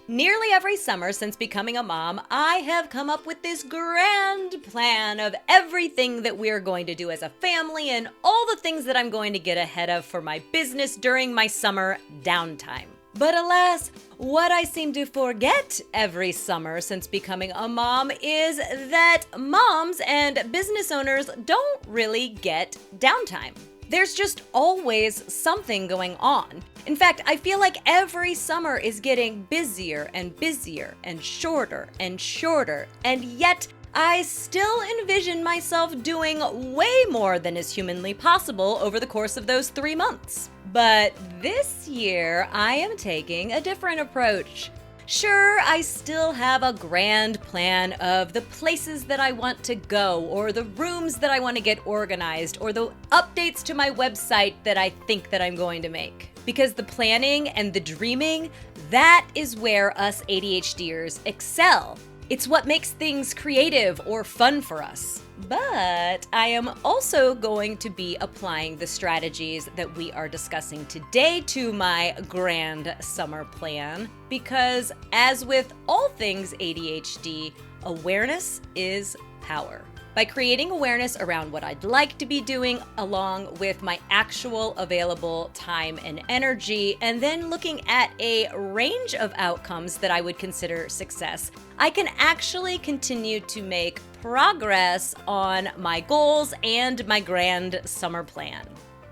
Nearly every summer since becoming a mom, I have come up with this grand plan of everything that we're going to do as a family and all the things that I'm going to get ahead of for my business during my summer downtime. But alas, what I seem to forget every summer since becoming a mom is that moms and business owners don't really get downtime. There's just always something going on. In fact, I feel like every summer is getting busier and busier and shorter, and yet I still envision myself doing way more than is humanly possible over the course of those 3 months. But this year, I am taking a different approach. Sure, I still have a grand plan of the places that I want to go, or the rooms that I want to get organized, or the updates to my website that I think that I'm going to make. Because the planning and the dreaming, that is where us ADHDers excel. It's what makes things creative or fun for us. But I am also going to be applying the strategies that we are discussing today to my grand summer plan because, as with all things ADHD, awareness is power. By creating awareness around what I'd like to be doing along with my actual available time and energy, and then looking at a range of outcomes that I would consider success, I can actually continue to make progress on my goals and my grand summer plan.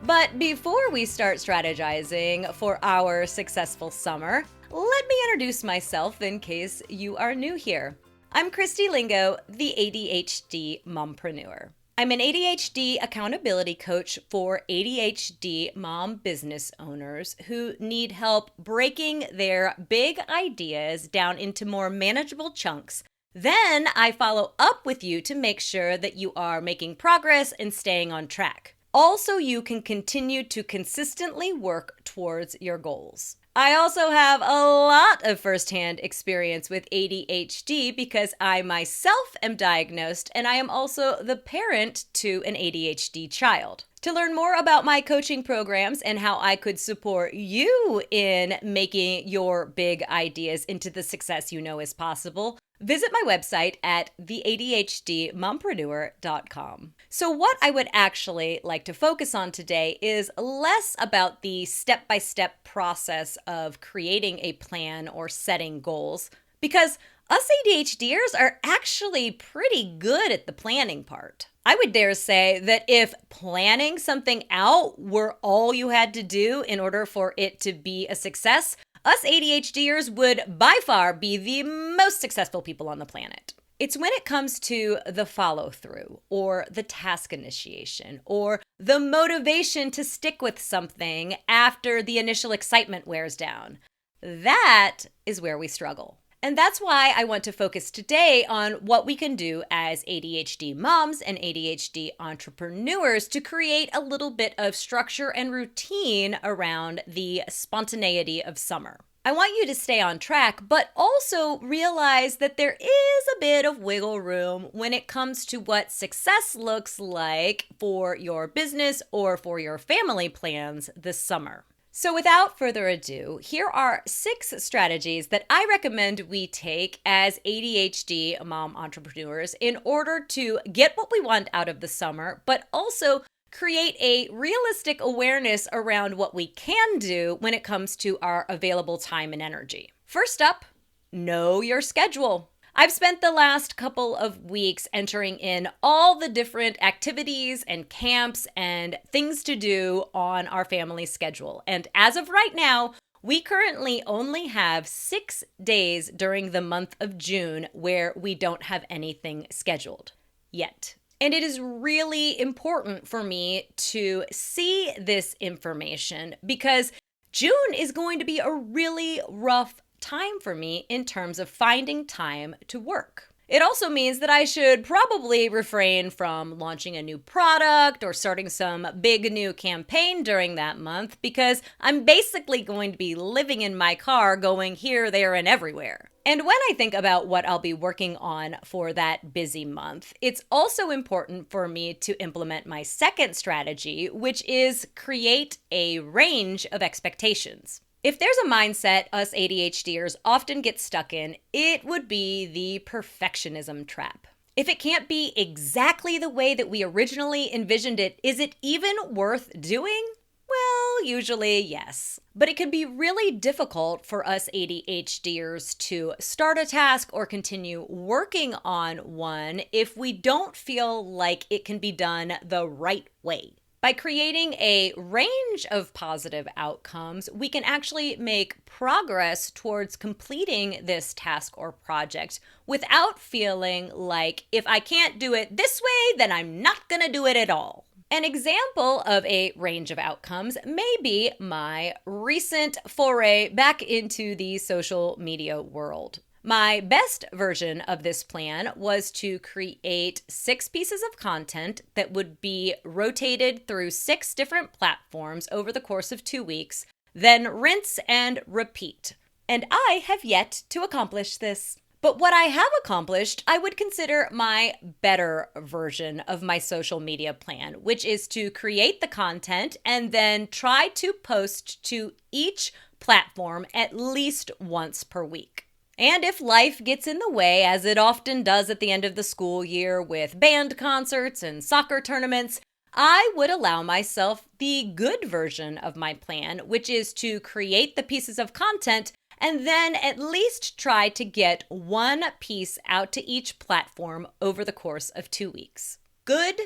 But before we start strategizing for our successful summer, let me introduce myself in case you are new here. I'm Christy Lingo, the ADHD Mompreneur. I'm an ADHD accountability coach for ADHD mom business owners who need help breaking their big ideas down into more manageable chunks. Then I follow up with you to make sure that you are making progress and staying on track. Also, you can continue to consistently work towards your goals. I also have a lot of firsthand experience with ADHD because I myself am diagnosed and I am also the parent to an ADHD child. To learn more about my coaching programs and how I could support you in making your big ideas into the success you know is possible, visit my website at theadhdmompreneur.com. So what I would actually like to focus on today is less about the step-by-step process of creating a plan or setting goals, because us ADHDers are actually pretty good at the planning part. I would dare say that if planning something out were all you had to do in order for it to be a success, us ADHDers would by far be the most successful people on the planet. It's when it comes to the follow-through, or the task initiation, or the motivation to stick with something after the initial excitement wears down. That is where we struggle. And that's why I want to focus today on what we can do as ADHD moms and ADHD entrepreneurs to create a little bit of structure and routine around the spontaneity of summer. I want you to stay on track, but also realize that there is a bit of wiggle room when it comes to what success looks like for your business or for your family plans this summer. So without further ado, here are 6 strategies that I recommend we take as ADHD mom entrepreneurs in order to get what we want out of the summer, but also create a realistic awareness around what we can do when it comes to our available time and energy. First up, know your schedule. I've spent the last couple of weeks entering in all the different activities and camps and things to do on our family schedule. And as of right now, we currently only have 6 days during the month of June where we don't have anything scheduled yet. And it is really important for me to see this information because June is going to be a really rough time for me in terms of finding time to work. It also means that I should probably refrain from launching a new product or starting some big new campaign during that month because I'm basically going to be living in my car going here, there, and everywhere. And when I think about what I'll be working on for that busy month, it's also important for me to implement my second strategy, which is create a range of expectations. If there's a mindset us ADHDers often get stuck in, it would be the perfectionism trap. If it can't be exactly the way that we originally envisioned it, is it even worth doing? Well, usually yes. But it can be really difficult for us ADHDers to start a task or continue working on one if we don't feel like it can be done the right way. By creating a range of positive outcomes, we can actually make progress towards completing this task or project without feeling like if I can't do it this way, then I'm not going to do it at all. An example of a range of outcomes may be my recent foray back into the social media world. My best version of this plan was to create 6 pieces of content that would be rotated through 6 different platforms over the course of 2 weeks, then rinse and repeat. And I have yet to accomplish this. But what I have accomplished, I would consider my better version of my social media plan, which is to create the content and then try to post to each platform at least once per week. And if life gets in the way, as it often does at the end of the school year with band concerts and soccer tournaments, I would allow myself the good version of my plan, which is to create the pieces of content and then at least try to get one piece out to each platform over the course of 2 weeks. Good,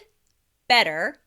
better,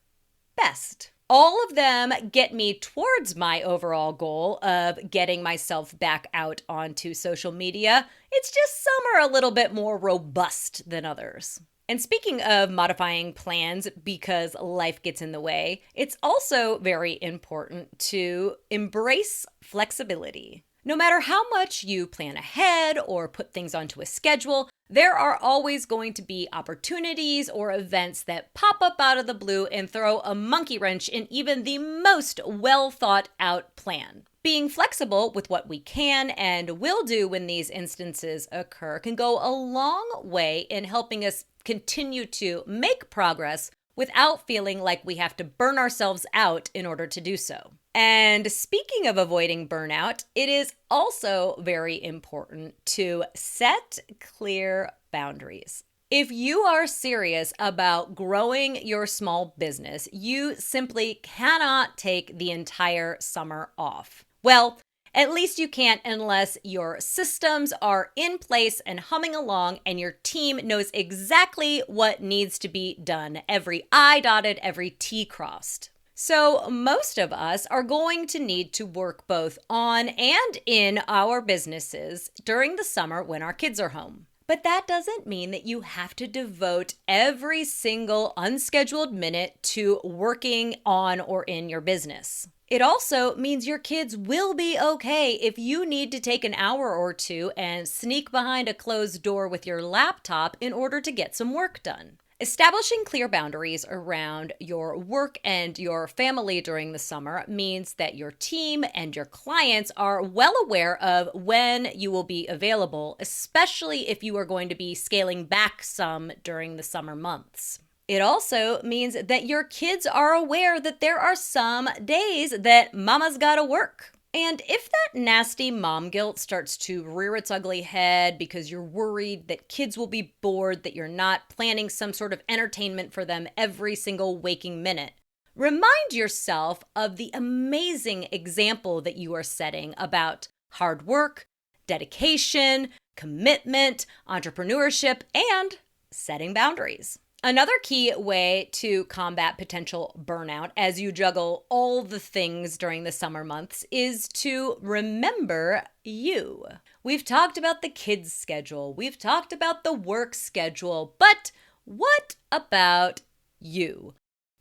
best. All of them get me towards my overall goal of getting myself back out onto social media. It's just some are a little bit more robust than others. And speaking of modifying plans because life gets in the way, it's also very important to embrace flexibility. No matter how much you plan ahead or put things onto a schedule, there are always going to be opportunities or events that pop up out of the blue and throw a monkey wrench in even the most well thought out plan. Being flexible with what we can and will do when these instances occur can go a long way in helping us continue to make progress without feeling like we have to burn ourselves out in order to do so. And speaking of avoiding burnout, it is also very important to set clear boundaries. If you are serious about growing your small business, you simply cannot take the entire summer off. Well, at least you can't unless your systems are in place and humming along and your team knows exactly what needs to be done. Every I dotted, every T crossed. So most of us are going to need to work both on and in our businesses during the summer when our kids are home. But that doesn't mean that you have to devote every single unscheduled minute to working on or in your business. It also means your kids will be okay if you need to take an hour or two and sneak behind a closed door with your laptop in order to get some work done. Establishing clear boundaries around your work and your family during the summer means that your team and your clients are well aware of when you will be available, especially if you are going to be scaling back some during the summer months. It also means that your kids are aware that there are some days that mama's gotta work. And if that nasty mom guilt starts to rear its ugly head because you're worried that kids will be bored, that you're not planning some sort of entertainment for them every single waking minute, remind yourself of the amazing example that you are setting about hard work, dedication, commitment, entrepreneurship, and setting boundaries. Another key way to combat potential burnout as you juggle all the things during the summer months is to remember you. We've talked about the kids' schedule, we've talked about the work schedule, but what about you?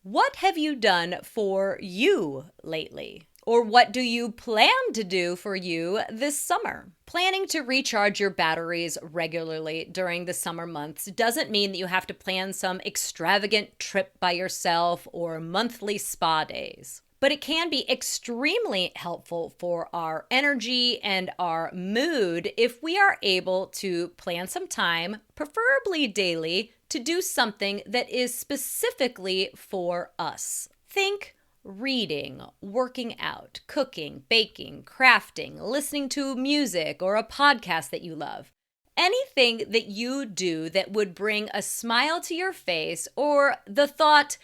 What have you done for you lately? Or what do you plan to do for you this summer? Planning to recharge your batteries regularly during the summer months doesn't mean that you have to plan some extravagant trip by yourself or monthly spa days. But it can be extremely helpful for our energy and our mood if we are able to plan some time, preferably daily, to do something that is specifically for us. Think Reading, working out, cooking, baking, crafting, listening to music or a podcast that you love. Anything that you do that would bring a smile to your face or the thought,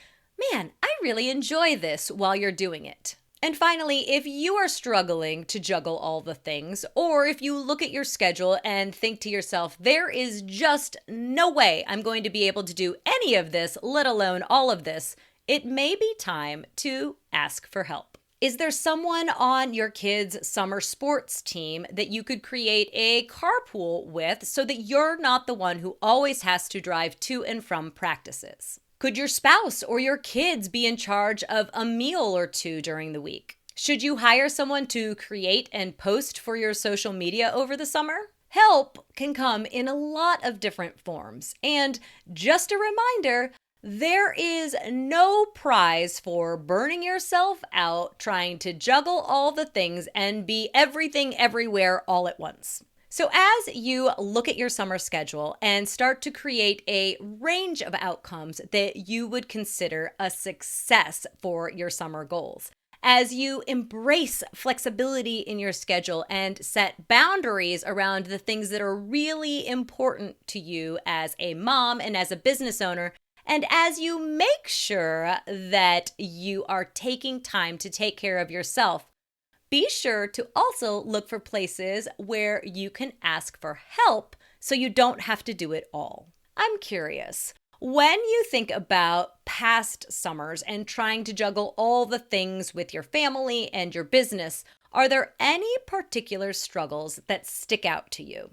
man, I really enjoy this while you're doing it. And finally, if you are struggling to juggle all the things, or if you look at your schedule and think to yourself, there is just no way I'm going to be able to do any of this, let alone all of this, it may be time to ask for help. Is there someone on your kids' summer sports team that you could create a carpool with so that you're not the one who always has to drive to and from practices? Could your spouse or your kids be in charge of a meal or two during the week? Should you hire someone to create and post for your social media over the summer? Help can come in a lot of different forms. And just a reminder, there is no prize for burning yourself out trying to juggle all the things and be everything everywhere all at once. So as you look at your summer schedule and start to create a range of outcomes that you would consider a success for your summer goals, as you embrace flexibility in your schedule and set boundaries around the things that are really important to you as a mom and as a business owner, and as you make sure that you are taking time to take care of yourself, be sure to also look for places where you can ask for help so you don't have to do it all. I'm curious, when you think about past summers and trying to juggle all the things with your family and your business, are there any particular struggles that stick out to you?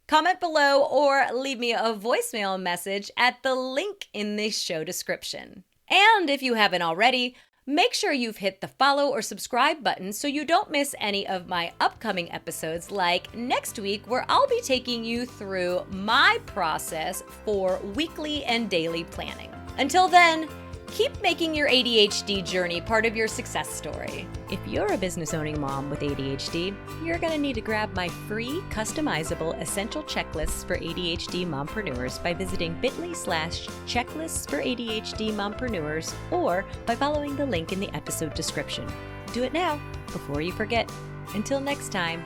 Comment below or leave me a voicemail message at the link in the show description. And if you haven't already, make sure you've hit the follow or subscribe button so you don't miss any of my upcoming episodes, like next week where I'll be taking you through my process for weekly and daily planning. Until then, keep making your ADHD journey part of your success story. If you're a business owning mom with ADHD, you're going to need to grab my free customizable essential checklists for ADHD mompreneurs by visiting bit.ly/checklists for ADHD mompreneurs or by following the link in the episode description. Do it now before you forget. Until next time.